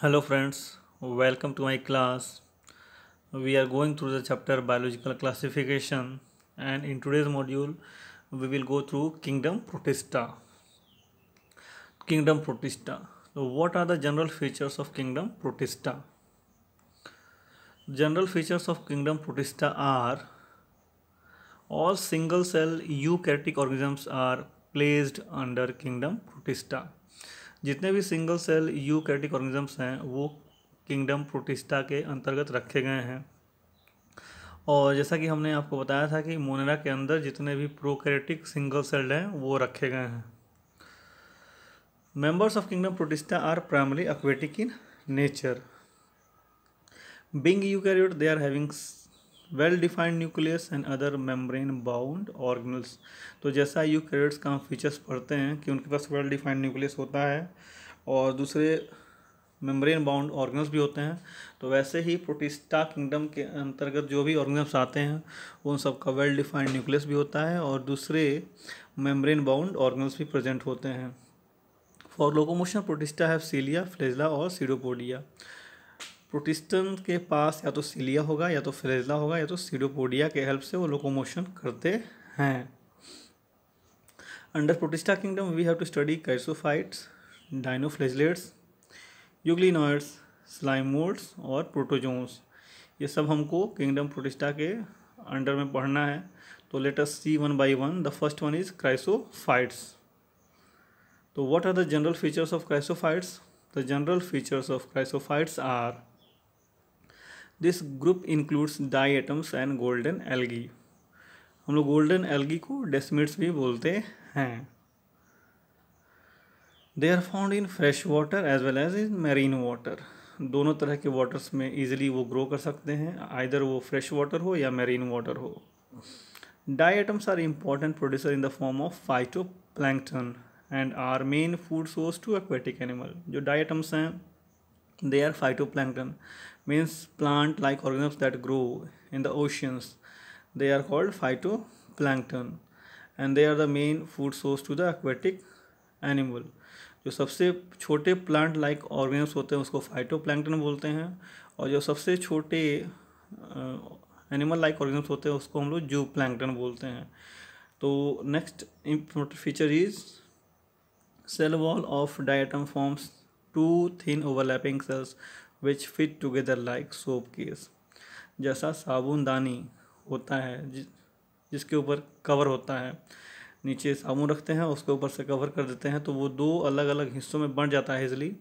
Hello friends, welcome to my class. We are going through the chapter biological classification, and in today's module we will go through kingdom Protista. Kingdom Protista. So what are the general features of kingdom Protista? General features of kingdom Protista are all single cell eukaryotic organisms are placed under kingdom Protista. जितने भी single cell eukaryotic organisms हैं वो kingdom protista के अंतर्गत रखे गए हैं। और जैसा कि हमने आपको बताया था कि मोनेरा के अंदर जितने भी प्रोकैरियोटिक सिंगल सेल्ड हैं वो रखे गए हैं। Members of kingdom Protista are primary aquatic in nature. Being eukaryote they are having well defined nucleus and other membrane bound organelles. तो जैसा यूकैरियोट्स का हम फीचर्स पढ़ते हैं कि उनके पास वेल डिफाइंड न्यूक्लियस होता है और दूसरे मेम्ब्रेन बाउंड ऑर्गेनल्स भी होते हैं, तो वैसे ही प्रोटिस्टा किंगडम के अंतर्गत जो भी ऑर्गेनल्स आते हैं उन सब का वेल डिफाइंड न्यूक्लियस भी होता है और दूसरे मेम्ब्रेन बाउंड ऑर्गेनल्स भी प्रेजेंट होते हैं। For locomotion Protista have cilia, flagella और सीडोपोडिया। प्रोटिस्टन के पास या तो सीलिया होगा या तो फ्लैजेला होगा या तो सीडोपोडिया के हेल्प से वो लोकोमोशन करते हैं। Under Protista kingdom we have to study chrysophytes, dinoflagellates, euglenoids, slime moulds और प्रोटोजोन्स। ये सब हमको किंगडम प्रोटिस्टा के अंडर में पढ़ना है। तो let us see one by one. The first one is chrysophytes. तो what are the general features of chrysophytes? The general features of chrysophytes are this group includes diatoms and golden algae. हम लोग golden algae को desmids भी बोलते हैं। They are found in fresh water as well as in marine water. दोनों तरह के waters में ईजिली वो ग्रो कर सकते हैं, आइदर वो फ्रेश वाटर हो या मैरीन वाटर हो। Diatoms are important producer in the form of phytoplankton and are main food source to aquatic animal. जो डाई एटम्स हैं they are phytoplankton, means plant like organisms that grow in the oceans. They are called phytoplankton and they are the main food source to the aquatic animal. जो सबसे छोटे plant like organisms होते हैं उसको phytoplankton बोलते हैं और जो सबसे छोटे एनिमल लाइक ऑर्गेनिम्स होते हैं उसको हम लोग जू प्लैंक्टन बोलते हैं। तो next important feature is cell wall of diatom forms two thin overlapping cells which fit together like soap case। जैसा साबुनदानी होता है जिसके ऊपर कवर होता है, नीचे साबुन रखते हैं उसके ऊपर से कवर कर देते हैं तो वो दो अलग अलग हिस्सों में बंट जाता है इजली,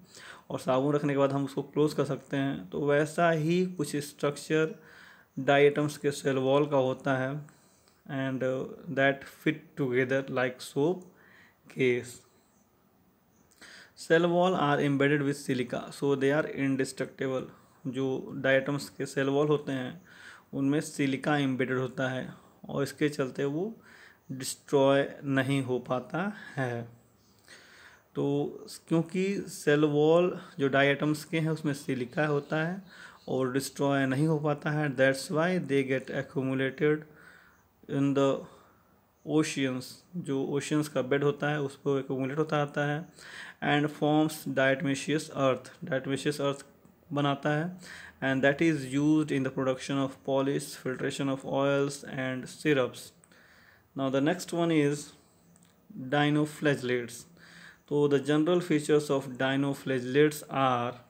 और साबुन रखने के बाद हम उसको क्लोज कर सकते हैं। तो वैसा ही कुछ स्ट्रक्चर डाई एटम्स के सेल वॉल का होता है and that fit together like soap case. Cell wall are embedded with silica so they are indestructible. जो डायटम्स के सेल वॉल होते हैं उनमें सिलिका एम्बेडेड होता है और इसके चलते वो डिस्ट्रॉय नहीं हो पाता है। तो क्योंकि सेल वॉल जो डायटम्स के हैं उसमें सिलिका होता है और डिस्ट्रॉय नहीं हो पाता है, that's why they get accumulated in the oceans. जो ओशियंस का बेड होता है उस पर एक्यूमुलेट होता रहता है एंड फॉर्म्स डायटमेशियस अर्थ। डायटमेशियस अर्थ बनाता है and that is used in the production of polish, filtration of oils and syrups. Now the next one is dinoflagellates. तो the general features of dinoflagellates are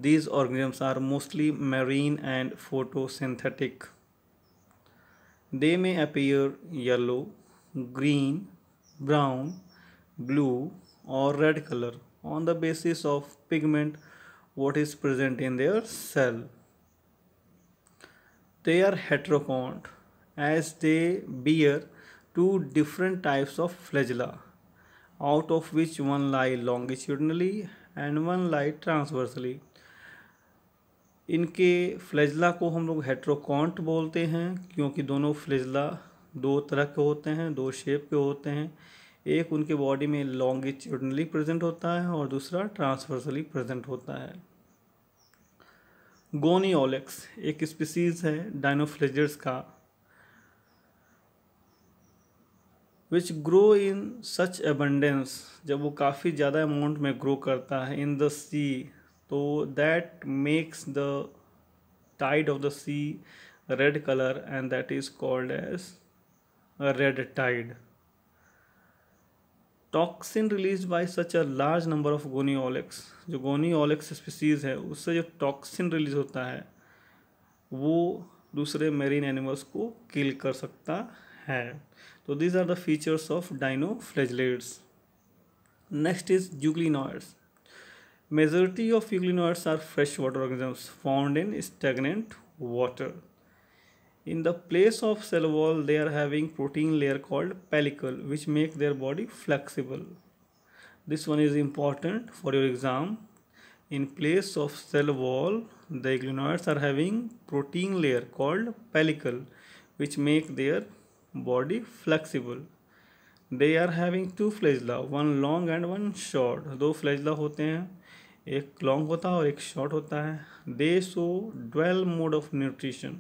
these organisms are mostly marine and photosynthetic. They may appear yellow, green, brown, blue or red color on the basis of pigment what is present in their cell. They are heterocont as they bear two different types of flagella, out of which one lie longitudinally and one lie transversely. इनके flagella को हम लोग हेट्रोकॉन्ट बोलते हैं क्योंकि दोनों flagella दो तरह के होते हैं, दो शेप के होते हैं। एक उनके बॉडी में लॉन्गिट्यूडनली प्रेजेंट होता है और दूसरा ट्रांसवर्सली प्रेजेंट होता है। गोनियोलेक्स एक स्पीसीज है डाइनोफ्लैजेलेट्स का which grow in such abundance, जब वो काफ़ी ज़्यादा अमाउंट में ग्रो करता है इन द सी, तो that makes the tide of the sea red colour and that is called as red tide. Toxin release by such a large number of Gonyaulax, जो Gonyaulax species है उससे जो toxin release होता है वो दूसरे marine animals को किल कर सकता है. तो these are the features of dinoflagellates. Next is euglenoids. Majority of euglenoids are freshwater organisms found in stagnant water. In the place of cell wall, they are having protein layer called pellicle, which make their body flexible. This one is important for your exam. In place of cell wall, the euglenoids are having protein layer called pellicle, which make their body flexible. They are having two flagella, one long and one short. दो flagella होते हैं, एक long होता है और एक short होता है. They show dual mode of nutrition,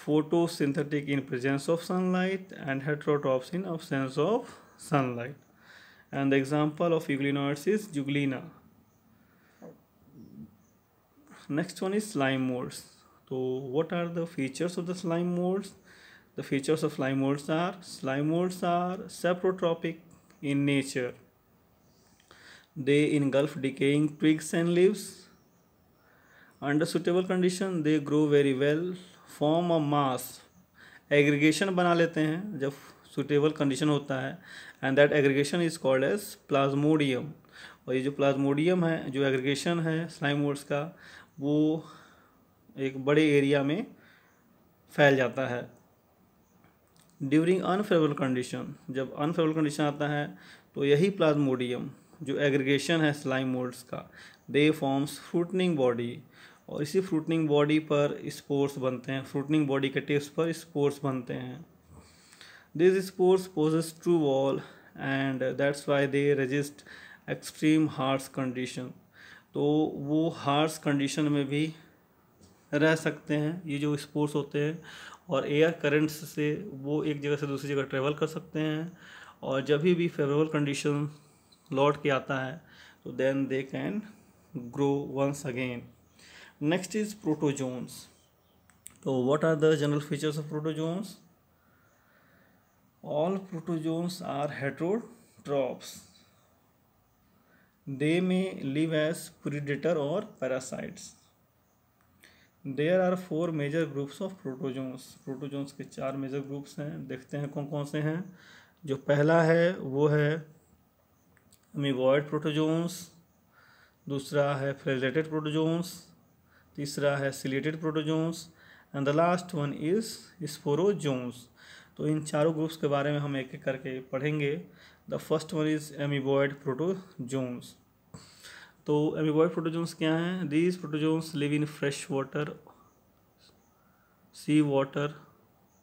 photosynthetic in presence of sunlight and heterotrophs in absence of sunlight. And the example of euglenoids is Euglena. Next one is slime molds. So what are the features of the slime molds? The features of slime molds are saprotropic in nature. They engulf decaying twigs and leaves. Under suitable condition, they grow very well, form a mass. Aggregation बना लेते हैं जब suitable condition होता है, and that aggregation is called as plasmodium. और ये जो plasmodium है, जो aggregation है slime molds का, वो एक बड़े एरिया में फैल जाता है. ड्यूरिंग अनफेवरेबल कंडीशन, जब अनफेवरेबल कंडीशन आता है तो यही प्लाज्मोडियम जो एग्रीगेशन है स्लाइम मोल्ड्स का, दे फॉर्म्स फ्रूटनिंग बॉडी, और इसी फ्रूटनिंग बॉडी पर स्पोर्स बनते हैं. फ्रूटनिंग बॉडी के टिप्स पर स्पोर्स बनते हैं. This spores possess two wall and that's why they resist extreme harsh condition. तो वो हार्श कंडीशन में भी रह सकते हैं ये जो स्पोर्स होते हैं, और एयर करंट्स से वो एक जगह से दूसरी जगह ट्रेवल कर सकते हैं, और जब भी फेवरेबल कंडीशन लौट के आता है तो then they can grow once again. Next is protozoans. तो what are the general features of protozoans? All protozoans are heterotrophs. They may live as predator और parasites. There are 4 major groups of protozoans. Protozoans के 4 major groups हैं. देखते हैं कौन कौन से हैं. जो पहला है वो है अमीबॉयड प्रोटोजोन्स, दूसरा है फ्लैजेलेटेड प्रोटोजोन्स, तीसरा है ciliated protozoans, and the last one is sporozoans. तो इन चारों ग्रुप्स के बारे में हम एक एक करके पढ़ेंगे. The first one is amoeboid protozoans. तो अमीबॉयड प्रोटोजोन्स क्या हैं? These protozoans live in fresh water, sea water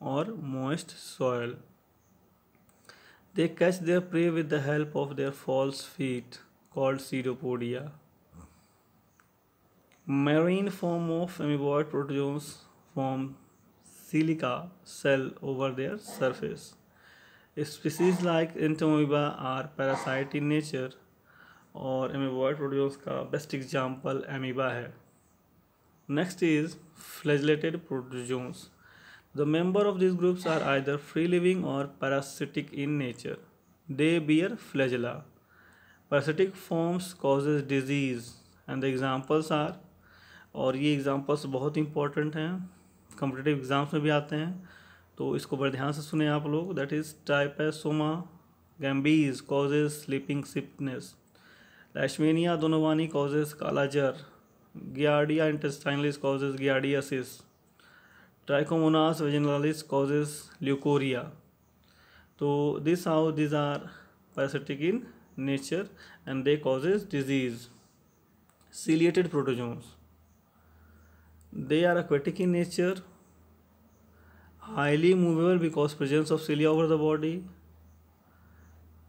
और moist soil. They catch their prey with the help of their false feet called pseudopodia. Marine form of amoeboid protozoans form silica cell over their surface. Species like Entamoeba are parasite in nature, और amoeboid protozoans का best example amoeba है. Next is flagellated protozoans. The member of these groups are either free living or parasitic in nature. They bear flagella. Parasitic forms causes disease and the examples are, और ये examples बहुत important हैं, competitive exams में भी आते हैं, तो इसको बड़े ध्यान से सुने आप लोग. That is Trypanosoma gambiense causes sleeping sickness, Leishmania donovani causes kala-azar, Giardia intestinalis causes giardiasis, Trichomonas vaginalis causes leucorrhoea. तो this how this are parasitic in nature and they causes disease. Ciliated protozoans. They are aquatic in nature, highly movable because presence of cilia over the body.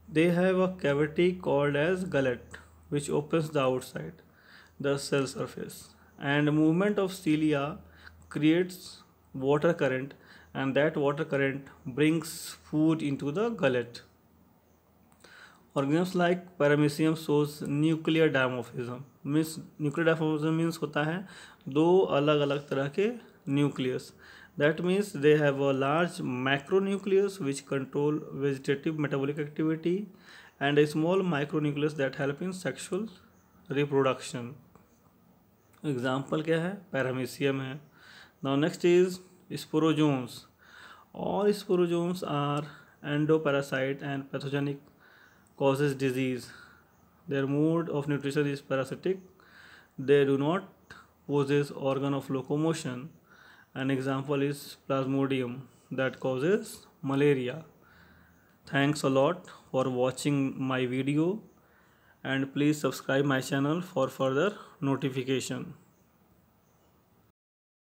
They have a cavity called as gullet which opens the outside the cell surface, and movement of cilia creates water current and that water current brings food into the gullet. Organisms like paramecium shows nuclear dimorphism. Means nuclear dimorphism means होता है दो अलग अलग तरह के nucleus. That means they have a large macronucleus which control vegetative metabolic activity and a small micronucleus that help in sexual reproduction. Example क्या है? Paramecium है. Now next is sporozoans. All sporozoans are endoparasite and pathogenic, causes disease. Their mode of nutrition is parasitic. They do not possess organ of locomotion. An example is Plasmodium that causes malaria. Thanks a lot for watching my video and please subscribe my channel for further notification.